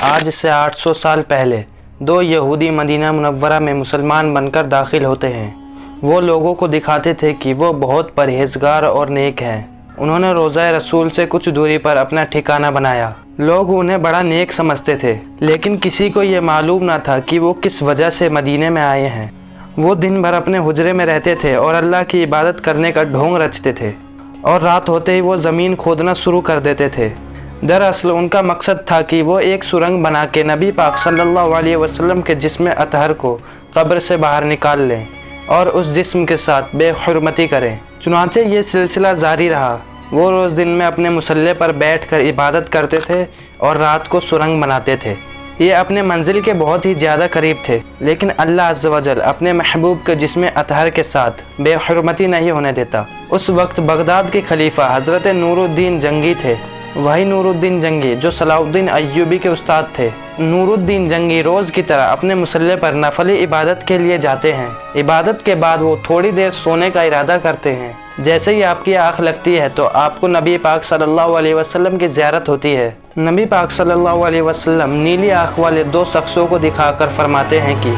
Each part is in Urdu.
آج سے 800 سال پہلے دو یہودی مدینہ منورہ میں مسلمان بن کر داخل ہوتے ہیں۔ وہ لوگوں کو دکھاتے تھے کہ وہ بہت پرہیزگار اور نیک ہیں۔ انہوں نے روضہ رسول سے کچھ دوری پر اپنا ٹھکانہ بنایا۔ لوگ انہیں بڑا نیک سمجھتے تھے، لیکن کسی کو یہ معلوم نہ تھا کہ وہ کس وجہ سے مدینے میں آئے ہیں۔ وہ دن بھر اپنے حجرے میں رہتے تھے اور اللہ کی عبادت کرنے کا ڈھونگ رچتے تھے، اور رات ہوتے ہی وہ زمین کھودنا شروع کر دیتے تھے۔ دراصل ان کا مقصد تھا کہ وہ ایک سرنگ بنا کے نبی پاک صلی اللہ علیہ وسلم کے جسم اطہر کو قبر سے باہر نکال لیں اور اس جسم کے ساتھ بے حرمتی کریں۔ چنانچہ یہ سلسلہ جاری رہا۔ وہ روز دن میں اپنے مصلی پر بیٹھ کر عبادت کرتے تھے اور رات کو سرنگ بناتے تھے۔ یہ اپنے منزل کے بہت ہی زیادہ قریب تھے، لیکن اللہ عز و جل اپنے محبوب کے جسم اطہر کے ساتھ بے حرمتی نہیں ہونے دیتا۔ اس وقت بغداد کے خلیفہ حضرت نور الدین جنگی تھے۔ وہی نور الدین جنگی جو صلاح الدین ایوبی کے استاد تھے۔ نور الدین جنگی روز کی طرح اپنے مصلی پر نفلی عبادت کے لیے جاتے ہیں۔ عبادت کے بعد وہ تھوڑی دیر سونے کا ارادہ کرتے ہیں۔ جیسے ہی آپ کی آنکھ لگتی ہے تو آپ کو نبی پاک صلی اللہ علیہ وسلم کی زیارت ہوتی ہے۔ نبی پاک صلی اللہ علیہ وسلم نیلی آنکھ والے دو شخصوں کو دکھا کر فرماتے ہیں کہ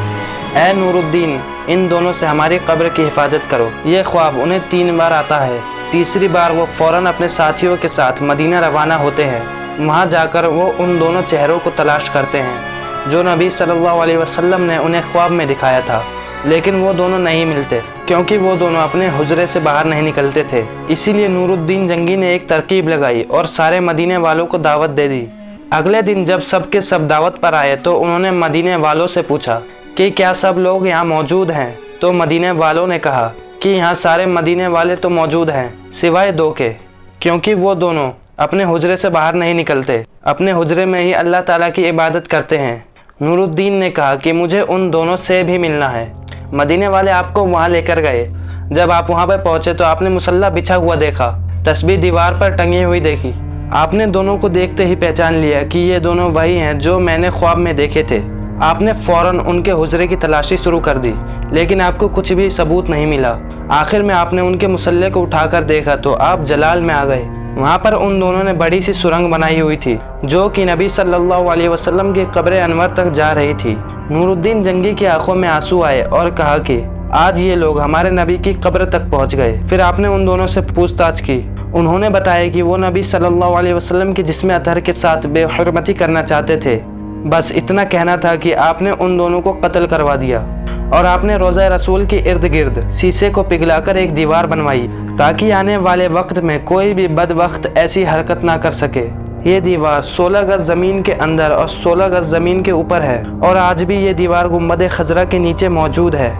اے نور الدین، ان دونوں سے ہماری قبر کی حفاظت کرو۔ یہ خواب انہیں 3 بار آتا ہے۔ تیسری بار وہ فوراً اپنے ساتھیوں کے ساتھ مدینہ روانہ ہوتے ہیں۔ وہاں جا کر وہ ان دونوں چہروں کو تلاش کرتے ہیں جو نبی صلی اللہ علیہ وسلم نے انہیں خواب میں دکھایا تھا، لیکن وہ دونوں نہیں ملتے، کیونکہ وہ دونوں اپنے حجرے سے باہر نہیں نکلتے تھے۔ اسی لیے نور الدین جنگی نے ایک ترکیب لگائی اور سارے مدینے والوں کو دعوت دے دی۔ اگلے دن جب سب کے سب دعوت پر آئے تو انہوں نے مدینے والوں سے پوچھا کہ کیا سب لوگ یہاں موجود ہیں؟ تو مدینے والوں نے کہا کہ یہاں سارے مدینے والے تو موجود ہیں، سوائے 2 کے، کیونکہ وہ دونوں اپنے حجرے سے باہر نہیں نکلتے، اپنے حجرے میں ہی اللہ تعالیٰ کی عبادت کرتے ہیں۔ نور الدین نے کہا کہ مجھے ان دونوں سے بھی ملنا ہے۔ مدینے والے آپ کو وہاں لے کر گئے۔ جب آپ وہاں پر پہنچے تو آپ نے مصلی بچھا ہوا دیکھا، تسبیح دیوار پر ٹنگی ہوئی دیکھی۔ آپ نے دونوں کو دیکھتے ہی پہچان لیا کہ یہ دونوں وہی ہیں جو میں نے خواب میں دیکھے تھے۔ آپ نے فوراً ان کے حجرے کی تلاشی شروع کر دی، لیکن آپ کو کچھ بھی ثبوت نہیں ملا۔ آخر میں آپ نے ان کے مصلی کو اٹھا کر دیکھا تو آپ جلال میں آ گئے۔ وہاں پر ان دونوں نے بڑی سی سرنگ بنائی ہوئی تھی جو کہ نبی صلی اللہ علیہ وسلم کی قبر انور تک جا رہی تھی۔ نور الدین جنگی کی آنکھوں میں آنسو آئے اور کہا کہ آج یہ لوگ ہمارے نبی کی قبر تک پہنچ گئے۔ پھر آپ نے ان دونوں سے پوچھ تاچھ کی۔ انہوں نے بتایا کہ وہ نبی صلی اللہ علیہ وسلم کے جسم اطہر کے ساتھ بے حرمتی کرنا چاہتے تھے۔ بس اتنا کہنا تھا کہ آپ نے ان دونوں کو قتل کروا دیا، اور آپ نے روضہ رسول کے ارد گرد شیشے کو پگھلا کر ایک دیوار بنوائی تاکہ آنے والے وقت میں کوئی بھی بد وقت ایسی حرکت نہ کر سکے۔ یہ دیوار 16 گز زمین کے اندر اور 16 گز زمین کے اوپر ہے، اور آج بھی یہ دیوار گنبد خضرا کے نیچے موجود ہے۔